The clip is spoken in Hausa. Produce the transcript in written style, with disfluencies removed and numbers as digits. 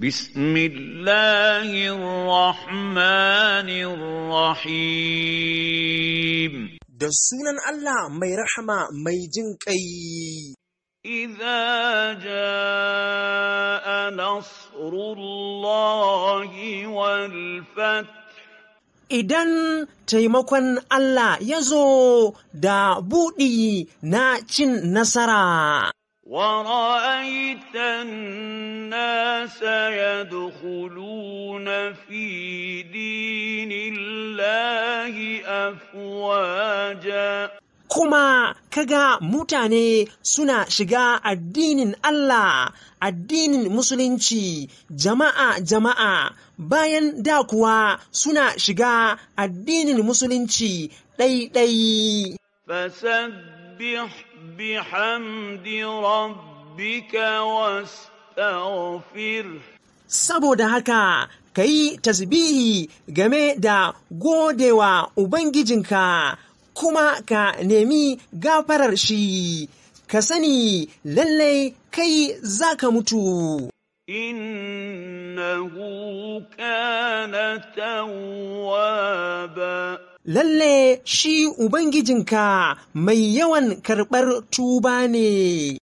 بسم الله الرحمن الرحيم da sunan Allah mai rahama mai jin ƙai. إذا جاء نصر الله والفتح Idan taimakon Allah ya zo da buɗi na cin nasara, ورأيت الناس يدخلون في دين الله أفواجا kuma kaga mutane suna shiga addinin Allah, addinin musulunci, jama'a, bayan da kuwa suna shiga addinin musulunci ɗai-ɗai. فسبح بحمد ربك واستغفره Saboda haka ka yi tasbihi game da godewa Ubangijinka kuma ka nemi gafarar shi, ka sani lallai kai za ka mutu. إنه كان توابا Lalle shi Ubangijinka mai yawan karɓar tuba ne.